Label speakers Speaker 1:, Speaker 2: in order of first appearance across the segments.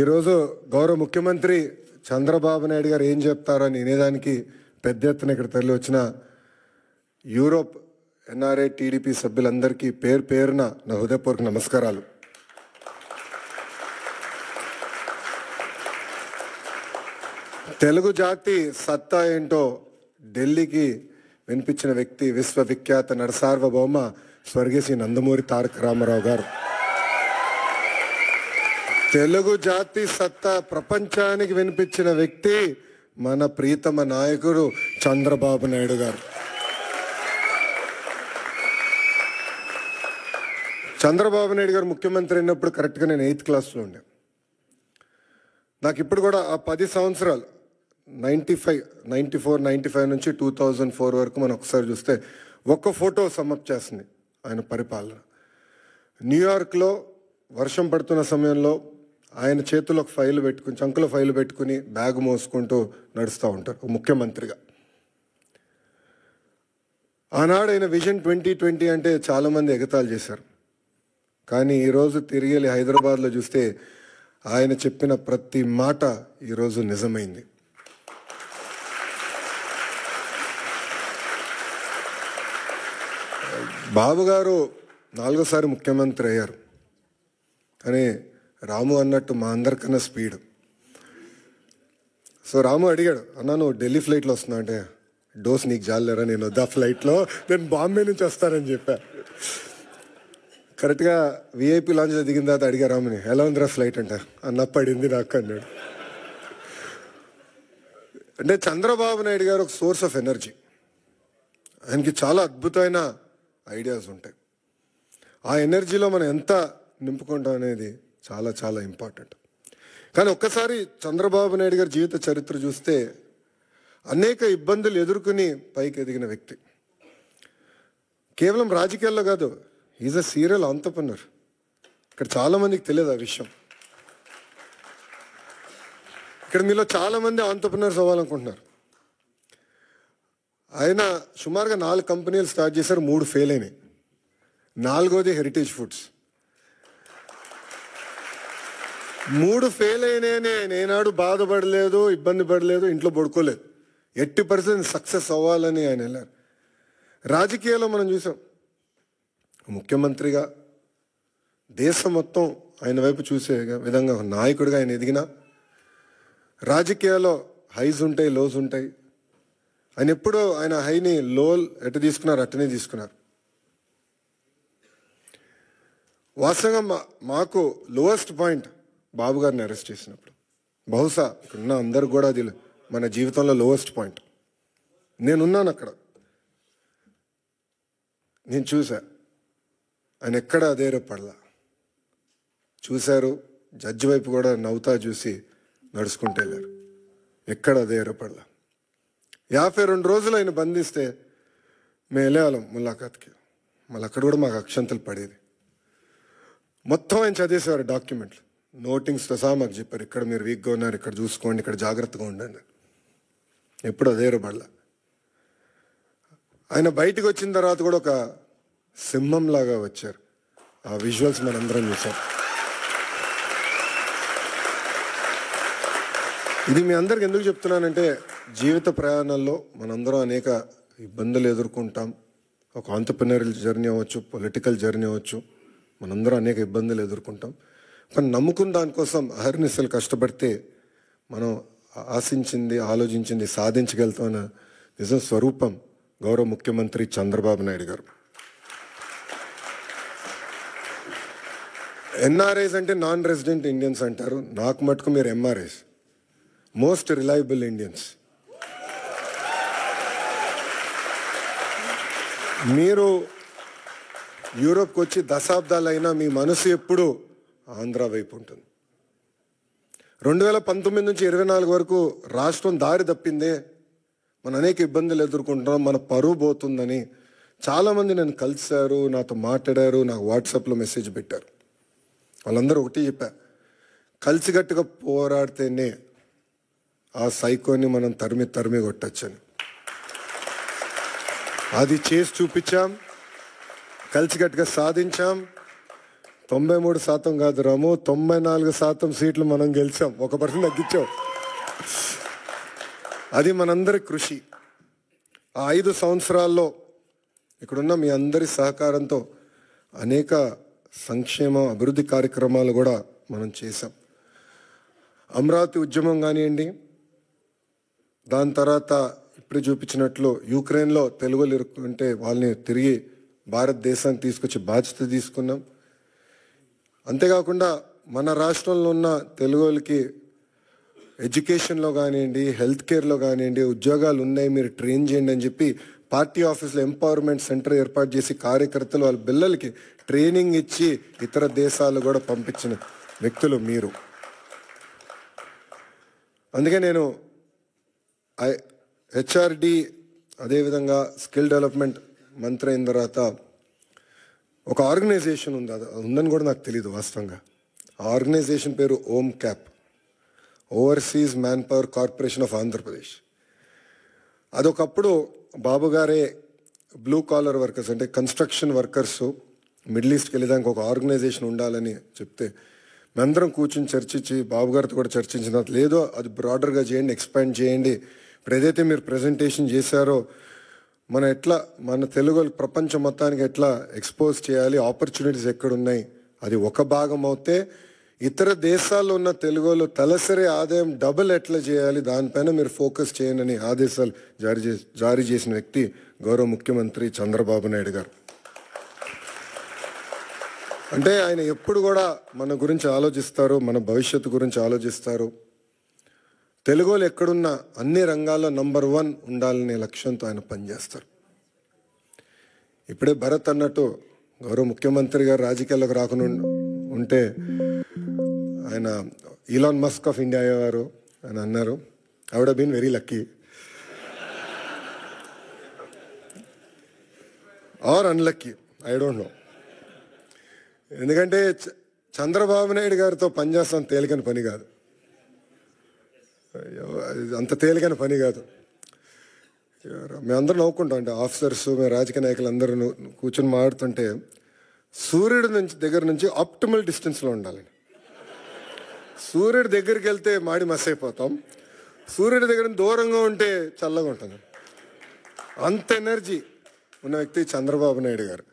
Speaker 1: ఈరోజు గౌరవ ముఖ్యమంత్రి చంద్రబాబు నాయుడు గారు ఏం చెప్తారని వినేదానికి పెద్ద ఎత్తున ఇక్కడ తరలి వచ్చిన యూరోప్ ఎన్ఆర్ఐ టీడీపీ సభ్యులందరికీ పేరు పేరున నా హృదయపూర్వక నమస్కారాలు. తెలుగు జాతి సత్తా ఏంటో ఢిల్లీకి వినిపించిన వ్యక్తి విశ్వవిఖ్యాత నరసార్వభౌమ స్వర్గీయ శ్రీ నందమూరి తారక రామారావు గారు. తెలుగు జాతి సత్తా ప్రపంచానికి వినిపించిన వ్యక్తి మన ప్రీతమ నాయకుడు చంద్రబాబు నాయుడు గారు. చంద్రబాబు నాయుడు గారు ముఖ్యమంత్రి అయినప్పుడు కరెక్ట్గా నేను 8th క్లాస్లో ఉండే. నాకు ఇప్పుడు కూడా ఆ 10 సంవత్సరాలు 94-95 నుంచి 2004 వరకు మనం ఒకసారి చూస్తే ఒక్క ఫోటో సమ్మప్ చేస్తుంది ఆయన పరిపాలన. న్యూయార్క్లో వర్షం పడుతున్న సమయంలో ఆయన చేతిలో ఒక ఫైల్ పెట్టుకుని, చంకులో ఫైల్ పెట్టుకుని బ్యాగ్ మోసుకుంటూ నడుస్తూ ఉంటారు ముఖ్యమంత్రిగా. ఆనాడు ఆయన విజన్ 2020 అంటే చాలామంది ఎగతాళి చేశారు. కానీ ఈరోజు తిరిగి వెళ్ళి హైదరాబాద్లో చూస్తే ఆయన చెప్పిన ప్రతి మాట ఈరోజు నిజమైంది. బాబు గారు 4వ సారి ముఖ్యమంత్రి అయ్యారు. కానీ రాము అన్నట్టు మా అందరికన్నా స్పీడ్. సో రాము అడిగాడు, అన్నా నువ్వు ఢిల్లీ ఫ్లైట్లో వస్తున్నా అంటే, డోస్ నీకు జాలేరా, నేను వద్దా ఫ్లైట్లో, నేను బాంబే నుంచి వస్తానని చెప్పా. కరెక్ట్గా విఐపి లాంచ్లో దిగిన తర్వాత అడిగా రాముని, ఎలా ఉందిరా ఫ్లైట్ అంట, అన్న పడింది నాకు అన్నాడు. అంటే చంద్రబాబు నాయుడు గారు ఒక సోర్స్ ఆఫ్ ఎనర్జీ. ఆయనకి చాలా అద్భుతమైన ఐడియాస్ ఉంటాయి. ఆ ఎనర్జీలో మనం ఎంత నింపుకుంటాం అనేది చాలా చాలా ఇంపార్టెంట్. కానీ ఒక్కసారి చంద్రబాబు నాయుడు గారి జీవిత చరిత్ర చూస్తే అనేక ఇబ్బందులు ఎదుర్కొని పైకి ఎదిగిన వ్యక్తి. కేవలం రాజకీయాల్లో కాదు, ఈజ్ అ సీరియల్ ఆంటర్‌ప్రెన్యూర్. ఇక్కడ చాలామందికి తెలియదు ఆ విషయం. ఇక్కడ మీలో చాలామంది ఆంటర్‌ప్రెన్యూర్స్ అవ్వాలనుకుంటున్నారు. ఆయన సుమారుగా 4 కంపెనీలు స్టార్ట్ చేశారు, 3 ఫెయిల్ అయినాయి. 4వది హెరిటేజ్ ఫుడ్స్. 3 ఫెయిల్ అయినాయని ఆయన ఏనాడు బాధపడలేదు, ఇబ్బంది పడలేదు, ఇంట్లో పడుకోలేదు. 80% సక్సెస్ అవ్వాలని ఆయన వెళ్ళారు. రాజకీయాల్లో మనం చూసాం, ముఖ్యమంత్రిగా దేశం మొత్తం ఆయన వైపు చూసే విధంగా నాయకుడిగా ఆయన ఎదిగిన. రాజకీయాల్లో హైస్ ఉంటాయి, లోస్ ఉంటాయి. ఆయన ఎప్పుడూ ఆయన హైని లో ఎటు తీసుకున్నారు అట్టనే తీసుకున్నారు. వాస్తవంగా మాకు లోయెస్ట్ పాయింట్ బాబు గారిని అరెస్ట్ చేసినప్పుడు, బహుశా ఇక్కడున్న అందరు కూడా అది మన జీవితంలో లోయెస్ట్ పాయింట్. నేనున్నాను అక్కడ, నేను చూసా. ఆయన ఎక్కడ అధైర్యపడలా. చూశారు, జడ్జి వైపు కూడా నవ్వుతా చూసి నడుచుకుంటూ వెళ్ళారు. ఎక్కడ అధైర్యపడలా. 52 రోజులు ఆయన బంధిస్తే మేము వెళ్ళేవాళ్ళం ములాఖాత్కి. మళ్ళీ అక్కడ కూడా మాకు అక్షంతలు పడేది. మొత్తం ఆయన చదివేసేవారు డాక్యుమెంట్లు, నోటింగ్స్తో సహా మాకు చెప్పారు, ఇక్కడ మీరు వీక్గా ఉన్నారు, ఇక్కడ చూసుకోండి, ఇక్కడ జాగ్రత్తగా ఉండండి. ఎప్పుడు అధైర్యపడలా. ఆయన బయటకు వచ్చిన తర్వాత కూడా ఒక సింహంలాగా వచ్చారు. ఆ విజువల్స్ మనందరం చూసాం. ఇది మీ అందరికి ఎందుకు చెప్తున్నానంటే, జీవిత ప్రయాణాల్లో మనందరం అనేక ఇబ్బందులు ఎదుర్కొంటాం. ఒక ఆంటర్‌ప్రెన్యూరియల్ జర్నీ అవ్వచ్చు, పొలిటికల్ జర్నీ అవ్వచ్చు, మనందరం అనేక ఇబ్బందులు ఎదుర్కొంటాం. కానీ నమ్ముకున్న దానికోసం అహర్నిశలు కష్టపడితే మనం ఆశించింది, ఆలోచించింది సాధించగలుగుతామన్న నిజం స్వరూపం గౌరవ ముఖ్యమంత్రి చంద్రబాబు నాయుడు గారు. ఎన్ఆర్ఐస్ అంటే నాన్ రెసిడెంట్ ఇండియన్స్ అంటారు. నాకు మటుకు మీరు ఎంఆర్ఐస్, మోస్ట్ రిలయబుల్ ఇండియన్స్. మీరు యూరోప్కి వచ్చి దశాబ్దాలైనా మీ మనసు ఎప్పుడు ఆంధ్ర వైపు ఉంటుంది. 2019 నుంచి 24 వరకు రాష్ట్రం దారి తప్పిందే, మనం అనేక ఇబ్బందులు ఎదుర్కొంటున్నాం, మన పరువు పోతుందని చాలామంది నన్ను కలిశారు, నాతో మాట్లాడారు, నాకు వాట్సాప్లో మెసేజ్ పెట్టారు. వాళ్ళందరూ ఒకటి చెప్పా, కలిసికట్టుగా పోరాడితేనే ఆ సైకోని మనం తరిమి కొట్టచ్చని. అది చేసి చూపించాం, కలిసికట్టుగా సాధించాం. 93% కాదు రాము, 94% సీట్లు మనం గెలిచాం, 1% తగ్గించాం. అది మనందరి కృషి. ఆ 5 సంవత్సరాల్లో ఇక్కడున్న మీ అందరి సహకారంతో అనేక సంక్షేమ అభివృద్ధి కార్యక్రమాలు కూడా మనం చేశాం. అమరావతి ఉద్యమం కానివ్వండి, దాని తర్వాత ఇప్పుడు చూపించినట్లు యుక్రెయిన్లో తెలుగులు ఇరుక్కుంటే వాళ్ళని తిరిగి భారతదేశానికి తీసుకొచ్చి బాధ్యత తీసుకున్నాం. అంతేకాకుండా మన రాష్ట్రంలో ఉన్న తెలుగులకి ఎడ్యుకేషన్లో కానివ్వండి, హెల్త్ కేర్లో కానివ్వండి ఉద్యోగాలు ఉన్నాయి, మీరు ట్రైన్ చేయండి అని చెప్పి పార్టీ ఆఫీస్లో ఎంపవర్మెంట్ సెంటర్ ఏర్పాటు చేసి కార్యకర్తలు వాళ్ళ పిల్లలకి ట్రైనింగ్ ఇచ్చి ఇతర దేశాలు కూడా పంపించిన వ్యక్తులు మీరు. అందుకే నేను హెచ్ఆర్డి అదేవిధంగా స్కిల్ డెవలప్మెంట్ మంత్రి అయిన తర్వాత ఒక ఆర్గనైజేషన్ ఉంది, అది ఉందని కూడా నాకు తెలియదు వాస్తవంగా. ఆ ఆర్గనైజేషన్ పేరు OMCAP, overseas manpower corporation of Andhra Pradesh. అదొకప్పుడు బాబు గారే బ్లూ కాలర్ వర్కర్స్ అంటే కన్స్ట్రక్షన్ వర్కర్స్ మిడిల్ ఈస్ట్కి వెళ్ళేదానికి ఒక ఆర్గనైజేషన్ ఉండాలని చెప్తే మేమందరం కూర్చొని చర్చించి బాబు గారితో కూడా చర్చించిన లేదో అది బ్రాడర్గా చేయండి, ఎక్స్పాండ్ చేయండి. ఇప్పుడు ఏదైతే మీరు ప్రజెంటేషన్ చేశారో మన తెలుగు ప్రపంచం మొత్తానికి ఎట్లా ఎక్స్పోజ్ చేయాలి, ఆపర్చునిటీస్ ఎక్కడున్నాయి, అది ఒక భాగం అవుతే ఇతర దేశాల్లో ఉన్న తెలుగులో తలసరి ఆదాయం డబుల్ ఎట్లా చేయాలి దానిపైన మీరు ఫోకస్ చేయండి ఆదేశాలు జారీ చేసిన వ్యక్తి గౌరవ ముఖ్యమంత్రి చంద్రబాబు నాయుడు గారు. అంటే ఆయన ఎప్పుడు కూడా మన గురించి ఆలోచిస్తారు, మన భవిష్యత్తు గురించి ఆలోచిస్తారు. తెలుగులో ఎక్కడున్నా అన్ని రంగాల్లో నంబర్ 1 ఉండాలనే లక్ష్యంతో ఆయన పనిచేస్తారు. ఇప్పుడే భరత్ అన్నట్టు గౌరవ ముఖ్యమంత్రి గారు రాజకీయాల్లోకి రాకుండా ఉంటే ఆయన ఈలాన్ మస్క్ ఆఫ్ ఇండియా అయ్యేవారు అని అన్నారు. I would have been very lucky or unlucky, I don't know. ఎందుకంటే చంద్రబాబు నాయుడు గారితో పనిచేస్తాం తేలికైన పని కాదు, అంత తేలికైన పని కాదు. మేమందరం నవ్వుకుంటాం అంటే ఆఫీసర్స్, మేము రాజకీయ నాయకులు అందరూ కూర్చొని మాట్లాడుతుంటే సూర్యుడి దగ్గర నుంచి ఆప్టిమల్ డిస్టెన్స్లో ఉండాలి. సూర్యుడి దగ్గరికి వెళ్తే మాడి మస్ అయిపోతాం, సూర్యుడి దగ్గర దూరంగా ఉంటే చల్లగా ఉంటుంది. అంత ఎనర్జీ ఉన్న వ్యక్తి చంద్రబాబు నాయుడు గారు.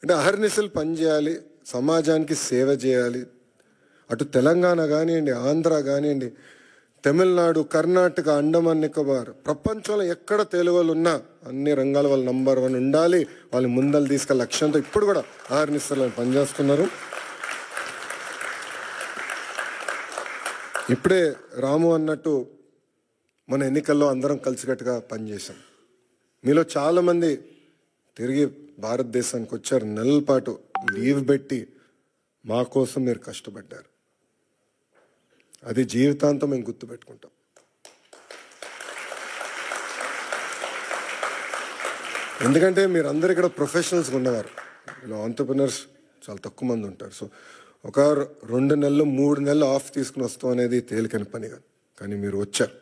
Speaker 1: అంటే అహర్నిశలు పనిచేయాలి, సమాజానికి సేవ చేయాలి. అటు తెలంగాణ కానివ్వండి, ఆంధ్ర కానివ్వండి, తమిళనాడు, కర్ణాటక, అండమాన్ నికోబార్, ప్రపంచంలో ఎక్కడ తెలుగు వాళ్ళు ఉన్నా అన్ని రంగాల వాళ్ళు నంబర్ 1 ఉండాలి, వాళ్ళు ముందలు తీసుకెళ్ళే లక్ష్యంతో ఇప్పుడు కూడా అహర్నిశలు పనిచేస్తున్నారు. ఇప్పుడే రాము అన్నట్టు మన ఎన్నికల్లో అందరం కలిసికట్టుగా పనిచేశాం. మీలో చాలామంది తిరిగి భారతదేశానికి వచ్చారు, నెలల పాటు లీవ్ పెట్టి మా కోసం మీరు కష్టపడ్డారు. అది జీవితాంతం మేము గుర్తుపెట్టుకుంటాం. ఎందుకంటే మీరందరూ ఇక్కడ ప్రొఫెషనల్స్గా ఉన్నవారు, ఇలా ఆంటర్ప్రినర్స్ చాలా తక్కువ మంది ఉంటారు. సో ఒక 2 నెలలు 3 నెలలు ఆఫ్ తీసుకుని వస్తాం అనేది తేలికని పని కాదు, కానీ మీరు వచ్చారు.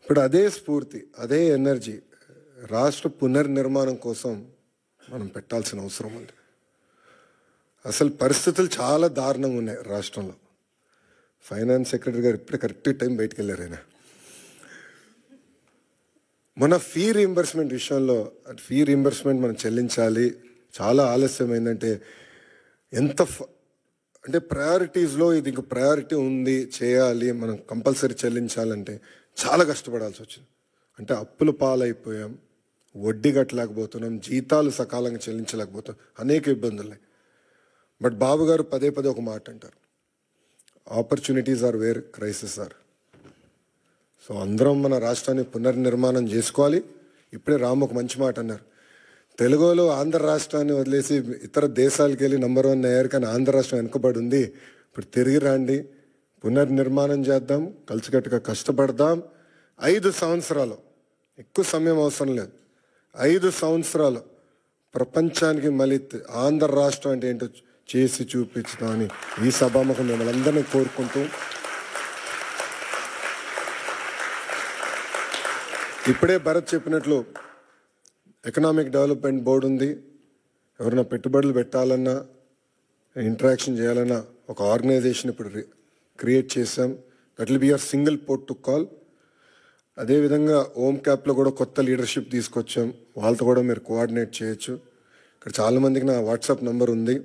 Speaker 1: ఇప్పుడు అదే స్ఫూర్తి, అదే ఎనర్జీ రాష్ట్ర పునర్నిర్మాణం కోసం మనం పెట్టాల్సిన అవసరం ఉంది. అసలు పరిస్థితులు చాలా దారుణంగా ఉన్నాయి రాష్ట్రంలో. ఫైనాన్స్ సెక్రటరీ గారు ఇప్పుడే కరెక్ట్ టైం బయటకు వెళ్ళారు. ఆయన మన ఫీ రీయింబర్స్మెంట్ విషయంలో, ఫీ రీయింబర్స్మెంట్ మనం చెల్లించాలి, చాలా ఆలస్యం అయిందంటే అంటే ప్రయారిటీస్లో ఇది ఇంక ప్రయారిటీ ఉంది, చేయాలి, మనం కంపల్సరీ చెల్లించాలంటే చాలా కష్టపడాల్సి వచ్చింది. అంటే అప్పుల పాలైపోయాం, వడ్డీ కట్టలేకపోతున్నాం, జీతాలు సకాలంగా చెల్లించలేకపోతున్నాం, అనేక ఇబ్బందులు. బట్ బాబు గారు పదే ఒక మాట అంటారు, opportunities are where crisis are. So అందరం మన రాష్ట్రాన్ని పునర్నిర్మాణం చేసుకోవాలి. ఇప్పుడే రాము ఒక మంచి మాట అన్నారు, తెలుగులో ఆంధ్ర రాష్ట్రాన్ని వదిలేసి ఇతర దేశాలకు వెళ్ళి నంబర్ 1 అయ్యారు, కానీ ఆంధ్ర రాష్ట్రం వెనుకబడి ఉంది. ఇప్పుడు తిరిగి రండి, పునర్నిర్మాణం చేద్దాం, కలిసికట్టుగా కష్టపడదాం. 5 సంవత్సరాలు, ఎక్కువ సమయం అవసరం లేదు, 5 సంవత్సరాలు ప్రపంచానికి మళ్ళీ ఆంధ్ర రాష్ట్రం అంటే ఏంటో చేసి చూపించుదామని ఈ సభాముఖం మిమ్మల్ని అందరినీ కోరుకుంటూ, ఇప్పుడే భరత్ చెప్పినట్లు ఎకనామిక్ డెవలప్మెంట్ బోర్డు ఉంది. ఎవరైనా పెట్టుబడులు పెట్టాలన్నా ఇంటరాక్షన్ చేయాలన్న ఒక ఆర్గనైజేషన్ ఇప్పుడు క్రియేట్ చేశాం. That will be your single port to call. అదేవిధంగా ఓమ్ క్యాప్లో కూడా కొత్త లీడర్షిప్ తీసుకొచ్చాం. వాళ్ళతో కూడా మీరు కోఆర్డినేట్ చేయొచ్చు. ఇక్కడ చాలామందికి నా వాట్సాప్ నెంబర్ ఉంది.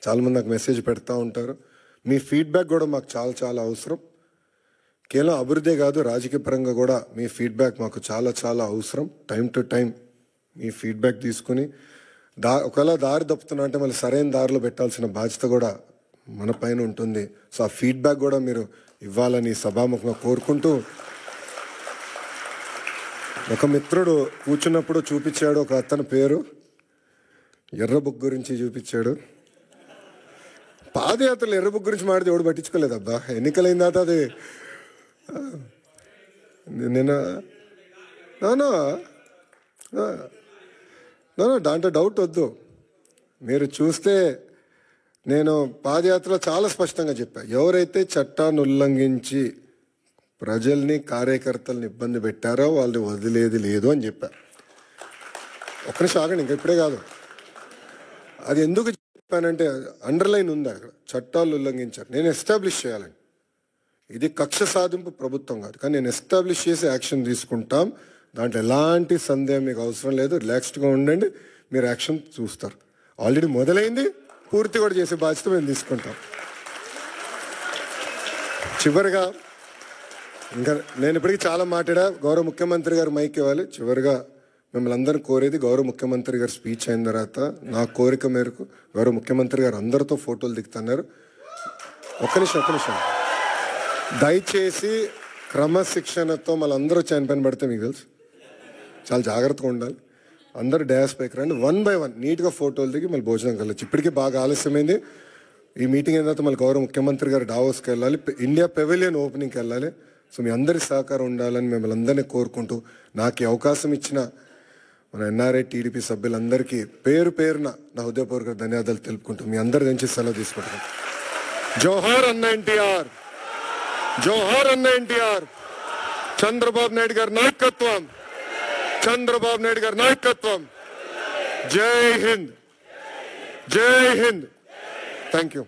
Speaker 1: చాలామంది నాకు మెసేజ్ పెడతా ఉంటారు. మీ ఫీడ్బ్యాక్ కూడా మాకు చాలా చాలా అవసరం. కేవలం అభివృద్ధి కాదు, రాజకీయ పరంగా కూడా మీ ఫీడ్బ్యాక్ మాకు చాలా చాలా అవసరం. Time to time me feedback తీసుకుని ఒకవేళ దారి తప్పుతున్నా అంటే మళ్ళీ సరైన దారిలో పెట్టాల్సిన బాధ్యత కూడా మన పైన ఉంటుంది. సో ఆ ఫీడ్బ్యాక్ కూడా మీరు ఇవ్వాలని సభాముఖంగా కోరుకుంటూ, ఒక మిత్రుడు కూర్చున్నప్పుడు చూపించాడు, ఒక అతని పేరు ఎర్ర బుక్ గురించి చూపించాడు. పాదయాత్రలు ఎర్ర బుక్ గురించి మాడితే ఎవడు పట్టించుకోలేదు అబ్బా. ఎన్నికలైన తర్వాత అది నేను దాంట్లో డౌట్ వద్దు. మీరు చూస్తే నేను పాదయాత్రలో చాలా స్పష్టంగా చెప్పాను, ఎవరైతే చట్టాన్ని ఉల్లంఘించి ప్రజల్ని కార్యకర్తల్ని ఇబ్బంది పెట్టారో వాళ్ళని వదిలేది లేదు అని చెప్పారు. ఒక్క నిమిషం ఆగండి, ఇంకా ఇప్పుడే కాదు. అది ఎందుకు చెప్పానంటే అండర్లైన్ ఉంది అక్కడ, చట్టాలు ఉల్లంఘించారు. నేను ఎస్టాబ్లిష్ చేయాలండి. ఇది కక్ష సాధింపు ప్రభుత్వం కాదు, కానీ నేను ఎస్టాబ్లిష్ చేసి యాక్షన్ తీసుకుంటాం. దాంట్లో ఎలాంటి సందేహం మీకు అవసరం లేదు. రిలాక్స్డ్గా ఉండండి, మీరు యాక్షన్ చూస్తారు. ఆల్రెడీ మొదలైంది, పూర్తి కూడా చేసే బాధ్యత మేము తీసుకుంటాం. చివరిగా ఇంకా నేను ఇప్పటికీ చాలా మాట్లాడా, గౌరవ ముఖ్యమంత్రి గారు మైక్ ఇవ్వాలి. చివరిగా మిమ్మల్ని అందరూ కోరేది, గౌరవ ముఖ్యమంత్రి గారు స్పీచ్ అయిన తర్వాత నా కోరిక మేరకు గౌరవ ముఖ్యమంత్రి గారు అందరితో ఫోటోలు దిగుతున్నారు. ఒక్క నిమిషం దయచేసి క్రమశిక్షణతో మళ్ళీ అందరూ చనిపోయిన పడితే మీకు తెలుసు, చాలా జాగ్రత్తగా ఉండాలి. అందరూ డ్యాస్ పైకి రండి, 1 by 1 నీట్గా ఫోటోలు దిగి మళ్ళీ భోజనం కలవచ్చు. ఇప్పటికీ బాగా ఆలస్యమైంది. ఈ మీటింగ్ అయిన తర్వాత మళ్ళీ గౌరవ ముఖ్యమంత్రి గారు డావోస్కి వెళ్ళాలి, ఇండియా పెవిలియన్ ఓపెనింగ్కి వెళ్ళాలి. సో మీ అందరి సహకారం ఉండాలని మిమ్మల్ని అందరినీ కోరుకుంటూ, నాకు ఈ అవకాశం ఇచ్చిన మన ఎన్ఆర్ఐ టీడీపీ సభ్యులందరికీ పేరు పేరున నా హృదయపూర్వక ధన్యవాదాలు తెలుపుకుంటూ మీ అందరి నుంచి సెలవు తీసుకుంటాను. జోహార్ అన్న ఎన్టీఆర్, జోహార్ అన్న ఎన్టీఆర్. చంద్రబాబు నాయుడు గారి నాయకత్వం, చంద్రబాబు నాయుడు గారి నాయకత్వం. జై హింద్, జై హింద్. Thank you.